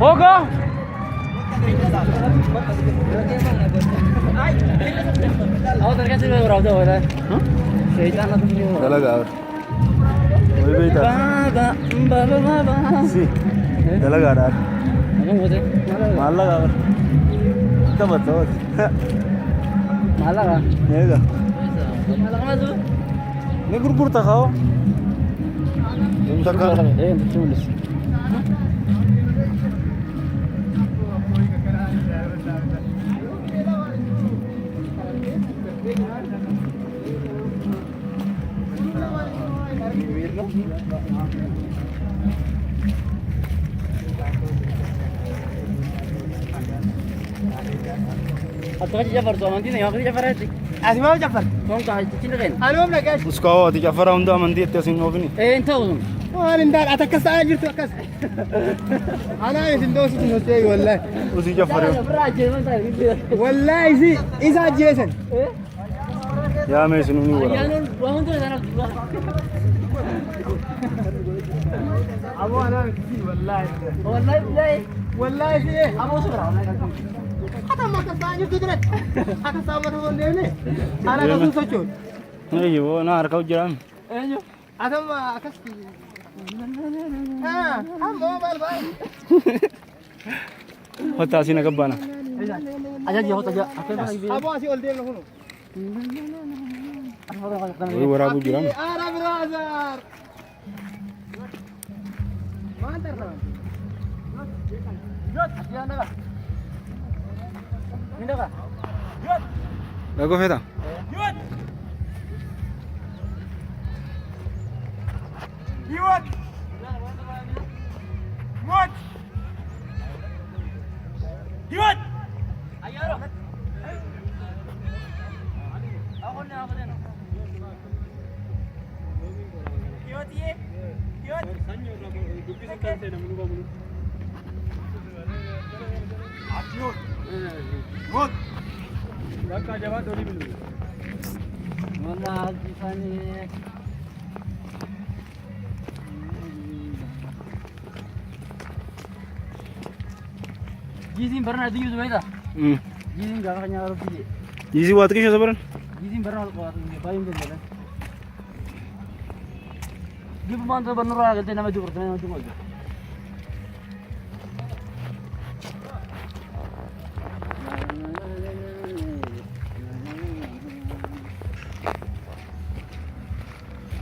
Oga. Aku terkasih berapa tuh orang? Syaitan atau apa? Dalaga. Woi beta. Baba. Si. Dalaga ada. Aku mau sih. Malah gak. Kita betul. Malah kan? Ya ga. Malah kan tuh? Ini guru tak kau? Yang tak kau? Untuk tulis. Atau aja Jafar tuh nanti nih, aku Jafar aja. Asli mau Jafar? Kamu kah cina kan? Anu mau nak guys? उसका वो दिखा फरा उन्दा मंदिर ते सिंह होगी Entah tuh. Wah nindar atakas aja tu akas. Ana ini sindos itu sih والله. उसी Zafar Beraja mana gitu. والله sih isa Jason. या मैं सुनूं नहीं बोला Ya nun, bangun tuh sana. Abu ana sih والله. Wallahi billahi. والله sih. Abu surah. Kata makan aja tu direct. Kata sama tu ni. Ana kamu socot. नहीं वो ना हर कौन जराम Ayo. Ada mah akas. Ah, mau bal bal. होता सी ना कब्बाना Aja dia hotel aja. Apa yang lagi? Abu asih oldem lah. वही बरा अबू जराम Ara brother. Mantar lah. Dia anda kah? Ini kah? लगो फेता Yuat. Yuat. Yuat. Ayo. Aku ni. Yuat ye. Yuat. Asyur. Good. Bakal jawab dori dulu. Mana di sana? Jizim pernah di YouTube itu? Jizim gak akan nyawa rupi. Easy बात की शे सबरन Jizim pernah kuat, bayam dia jalan. Dia pemantau benar agak nama itu pertanyaan itu aja.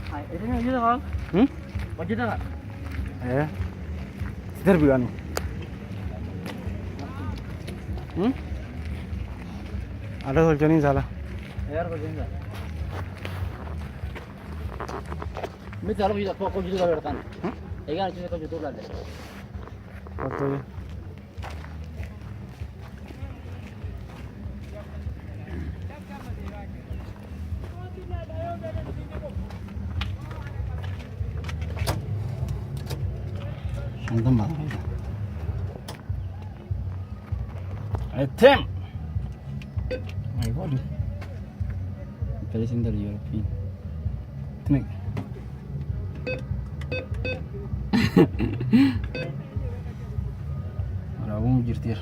Hai, ini aja kan? Wajib tak? है इधर भी गानो आधा सोचा नहीं साला Air kau jenis. Mesti kalau kita kau juga kalau datang. Egan cuma kau jual ada. और तो ये Antum bang. Item My God. Kali sini dari European. Tenek Ora wong jirtir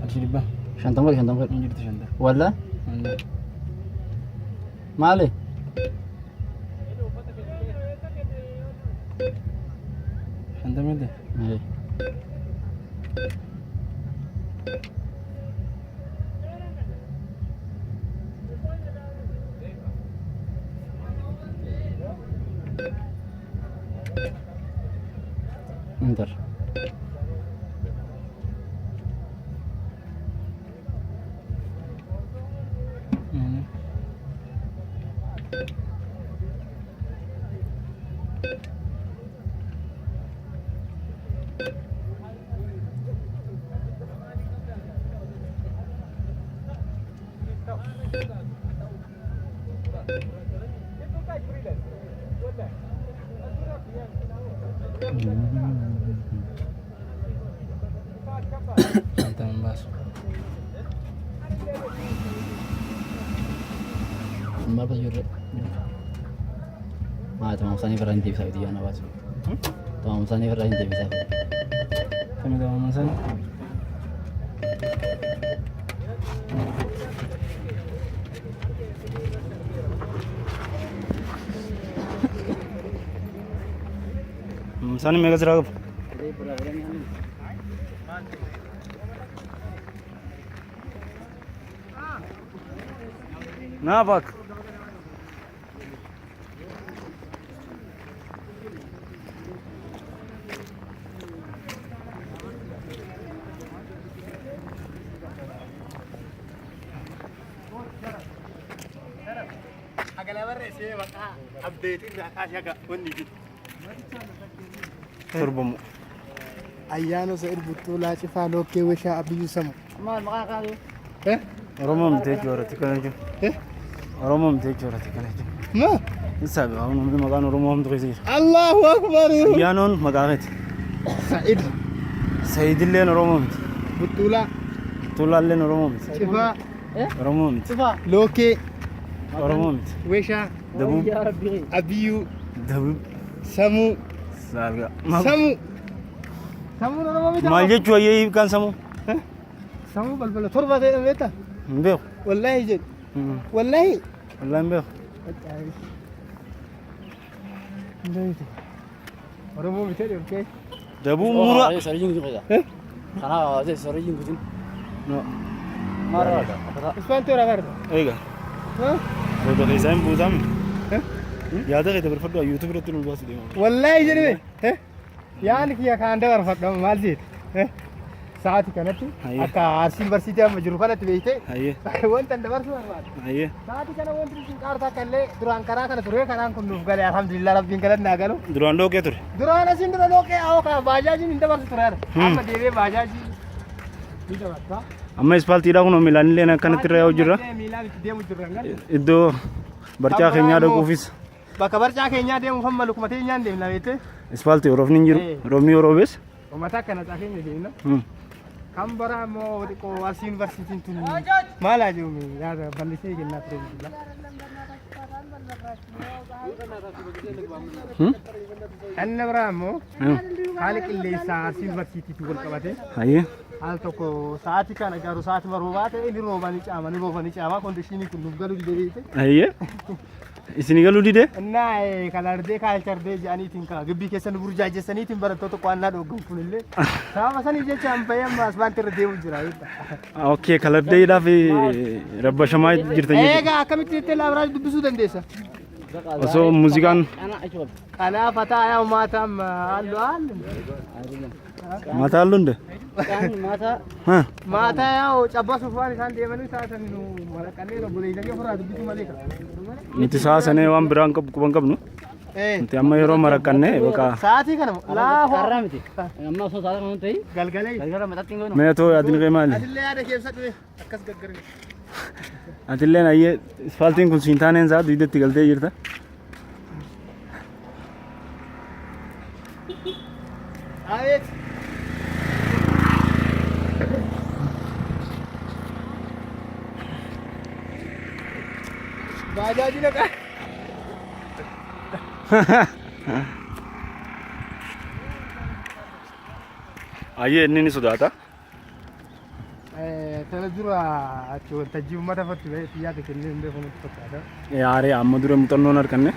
Alshiriba Shantam kali. jirtir shanda Wala? Mali. shanda में दे Iya. Bentar. Santai membahas Berapa jure? Ah, itu maksudnya berhenti bisa dia nak masuk. Tamam sen ne vereyim de bize. Tamam sen. Sana mega ziragap. Na bak. Turbomu. Ayyaano sa Irbuttulaa Cifaa Lookkee Weshaa Abiyyuu Samu. Maal maqaa kaatu? Oromum te jorati kana jin. Oromum te jorati kana jin. Ma? Isabe awun mi magan oromum dogisi. Allahu Akbar. Yanon magaget. Sa'id. Saidillen oromum. Buttulaa. Tulallen oromum. Cifaa. Oromum. Sifa. Lookkee Oromum. Weshaa Dabu. Ya Rabbi. Abiyyuu Dabu. Samu. Salga. Samu. Samu nama mita. Mal jechu ayi kan samu. Samu balbala torba ta'e beektaa? Mbeo. Wallahi jedhu. Wallahi. Wallahi mbeo. Oromoo bitee deemtee. Dabu mura. Sarjin kutu kaya. Kana aja sarjin kutu. No. Mara. Isfaan toora garda. Ega. Foto kesan budam. Yaada ke dabar fadwa YouTube retu nul basu dema. Wallahi jedhu be. Yaani kiyya kaan dabar fadwa maal jedhu. Saati kanatti akka Arsiin barsiitee amma jiru kanatti beekte. Ayye. Wanta dabarsu barbaada. Ayye. Saati kana wanti sun qaartaa kallee duraan karaa kana ture kanaan kun nuuf galee alhamdulillah rabbiin galanni haa galu. Duran lo ke tur. Duraan asiin dura looqee awoo kana baajaajiin hin dabarsu tureera. Amma deebee baajaajii ni dabarsa. Amma ispaltii dha kuno milan leen akkanatti irra yaa'u jirra. Miilaan itti deemu jirra ngal. Iddoo barcaa keenyaa dhaquufis. Bakka barcaa keenyaa deemuuf amma lukuma teenyaan deemna beekte. Ispaltii roobni hin jiru. Roobni yoo roobees. Uummata akkana xaa keenya deemna. Kan bara immoo xiqqoo Arsii Yuunivarsiitiin tun maal haa jiru yaada bal'isee kennaa ture jechuudha. Kan biraa immoo haala qilleensaa Arsii Yuunivarsiitiitti wal qabate. Ayye. Haal tokko sa'aatii kana garuu sa'aatii roobaa ta'e ni roobanii caamaa kondiishinii kun nuuf galuu didee beekte. Ayye. Isin galuu didee? Naa kalaardee kaalchardee jedhaniitiin kaa gibbii keessan burjaajessaniitiin barattoota qo'annaa dhoogganu kunillee sababa sanii jecha an fayyee amma asfaaltii irra deemu jira. Okay, kalardeedhaaf rabbashamaa jirtan jechuudha. Egaa akkamitti jettee laabiraajii dubbisuu dandeessa? Osoo muuziqaan Kanaaf hataa yaa maataa halluu haallu. mataa halluunde? Maataa yaa cabbasuuf waan isaan deemanii taasisan nu maraqannee obboleeyyanii ofirraa dubbisuu malee qaba. Nuti saasanee waan biraan quban qabnu. Nuti amma yeroo maraqannee bakka. Sa'aatii kana laafa. Karraa miti. Amma osoo sa'aatii kana ta'e. Galgalee. Galgala maxatti hin goonu. Meetoo yaadni kee maali? Atillee yaada keessa dhufe akkas gaggarre. Atilleen ayyee ispaaltiin kun siin taaneen isaa duwidatti galtee jirta. Ayeet. Bajaajii dhaqa. Ayyee inni ni sodaata. Tana dura achi waltajjii uummata fatti ba'ee yaada kennee hin beeku nutti fakkaata. Yaaree amma dura muuxannoon arganne.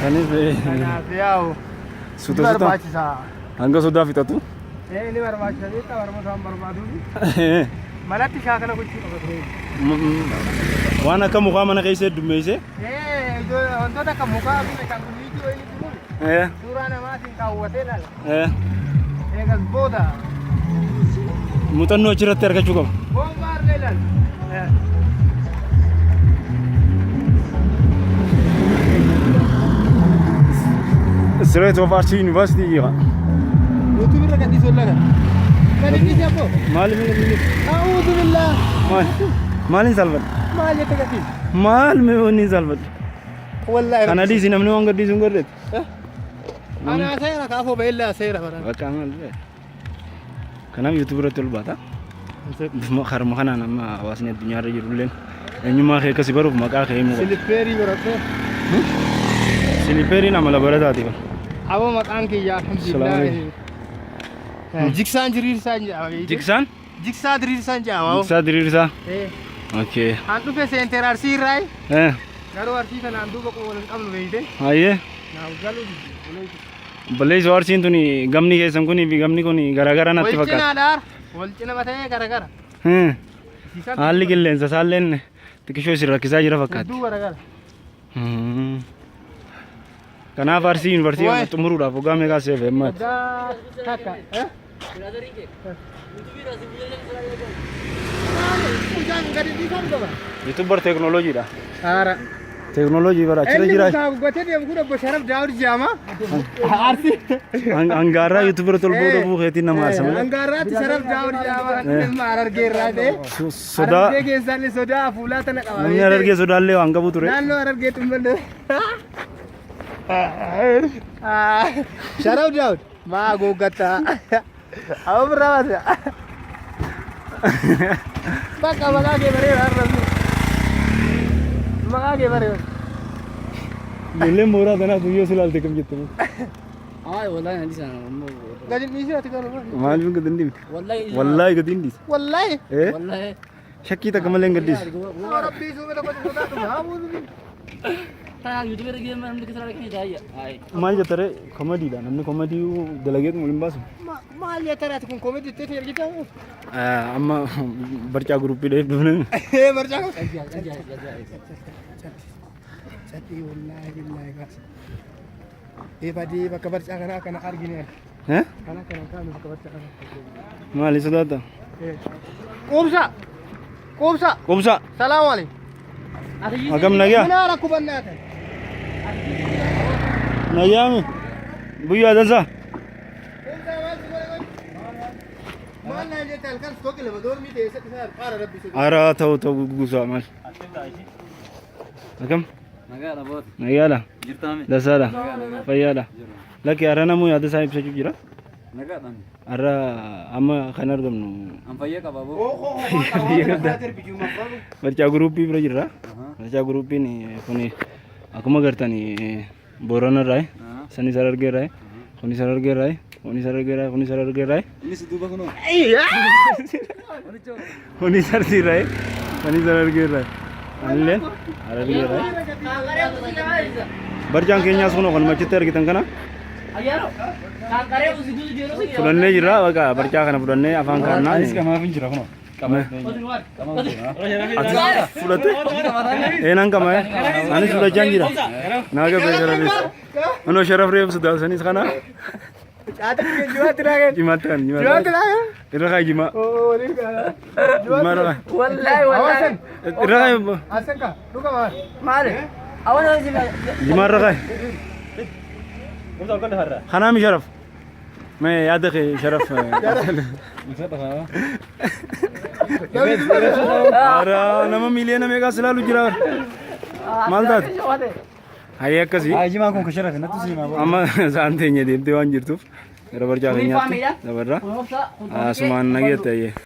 Kanaaf yaa'u Suuta barbaachisaa. hanga sodaa fixatu. Ni barbaachisa beektaa barumsa waan barbaaduufi. Malatti shaakala gochuu qaba ture. Waan akka mukaa mana keessa heddummeessee. Wantoota akka mukaa fi kan viidiyoo inni jiru suuraa namaatiin kaawwatee laala. Eegas booda. Muuxannoo achirratti argachuu qaba. Boombaarlee laala. Straight of Arsi University jira. YouTube irra gadhiisuu laga. Kan inni jabbo. Maal mi A'uudhu billah. maalin salphadhu? Maal jette gadhiis? Maal mi wanni salphadhu? Wallahi. Kana dhiisi namni waan gadhiisuu hin godheetu. Ana seera kaafoo beellaa seera baran. Bakka maal ta'e. Kanaaf YouTube irratti ol baata. Harma kanaan amma hawaasni addunyaa irra jirulleen eenyummaa kee akkasii baruuf maqaa kee himu qaba. Silipeerii baradhee. Silipeeriin amala barataati. Abo maqaan kiyya alhamdulillah. Jiksaan diriirsaa jedhama. Jiksaan? Jiksaa diriirsaa jedhama. Jiksaa diriirsaa. Okay. An dhufe seenteer arsii irraa garuu arsii kanaan duuba wal hin qabnu beeyte. Hayyee. Balleessu arsiin tuni gamni keessan kunii fi gamni kun garagara natti fakkaata. Wal cinaa wal cina matee garagara. Haalli qilleensa isaalleen xiqqishoo isin rakkisaa jira fakkaata. Hedduu garagara. Kanaaf arsii yuunivarsiitii xumuruudhaaf waggaa meeqaa seefe himmaati? Waggaa takka. Youtuber teknooloojiidha. Haara. Teknooloojii bara achirra jira. Gootee deemu kun obbo Sharaf Daawud jedhama. Arsii. Hangaarraa youtuber tolboo dhabuu keetiin nama aarsama. Hangaarraatti Sharaf Daawud jedhama. Ilma Harargee irraa ta'e. Sodaa. Harargee keessaallee sodaa fuulaa tana qaba. Namni Harargee sodaallee waan qabu ture. Naannoo Harargee xummadde. Sharaf Daawud maa googgataa. Awo birraa baate. Bakka maqaa kee bareeda har'as. Maqaa kee bareeda. Ijoolleen mooraa tanaa guyyoo silaalte kam jette moo? Wallahi nanti sana. Gadi dhiisee ati kana. Maaliif gadi hin dhiifne? Wallahi gadi hin dhiise. Wallahi. Wallahi. Shakkii takka malee hin gaddiisu. Rabbii suume tokko sodaatu haamuutu. Taang YouTube lagi mana kita lagi daya. Maal jettare komediidha namni komedii dalageetu waliin baasu. Maal jettaraati kun komedii itti ergita? Amma barcaa guruppii dheebdufne. Barcaa. Sati wallahi billahi gas. Badii bakka barcaa kana argine. Kana bakka barcaa kana. Maali sodaata? Qubsa. Qubsa. Qubsa. Salaamu alaykum. Agam nagaa? Mana rakku bannaatan. Nagaami. Buyyaa dansa. Maal naa jette halkan stooki lama doormi teessee isaa qaara rabbisu. Ara ta'u guusaa maal? Agam? Nagaadha boot. Nagaadha. Jirtaame. Dasaadha. Fayyaadha. Lakki har'a namuu yaada isaa ibsachuu jira. Nagaadha. Har'a amma kan argamnu. An fayyaa qaba boo. Barcaa guruppii bira jirra. Barcaa guruppiin kun akkuma gartanii Booranarraa sanis Harargeerraa kunis Harargeerraa kunis Harargeerraa kunis Harargeerraa. Innis duuba kunoo. Kunis Harsiirraa kunis Harargeerraa. Anilleen Harargeerraa. Barcaan keenyaas kunoo kan machitti argitan kana. Fudhannee jirra bakka barcaa kana fudhannee afaan kaannaa. Anis qamaaf hin jira kunoo. Fudhate? Eenan qama anis fudhachaan jira. Naaga bee sharafis. Anoo sharaf reefu sodaasanis kana. Jimaatti kan jimaatti. Irra kaa jima. Jima irra kaa. Wallahi. Irra kaa. Asanka dhuga maal? Maali? Awan Jima irra kaa. Kanaami sharaf. Mee yaada kee sharaf. Ara nama miliyoona meeqaa silaalu jira. Maal taate? Hayyee akkasii. Jimaa kun ka sharafe natti siima. Amma isaan teenya deemtee waan jirtuuf gara barcaa keenyaatti dabarra. Asumaan nageetta hayyee.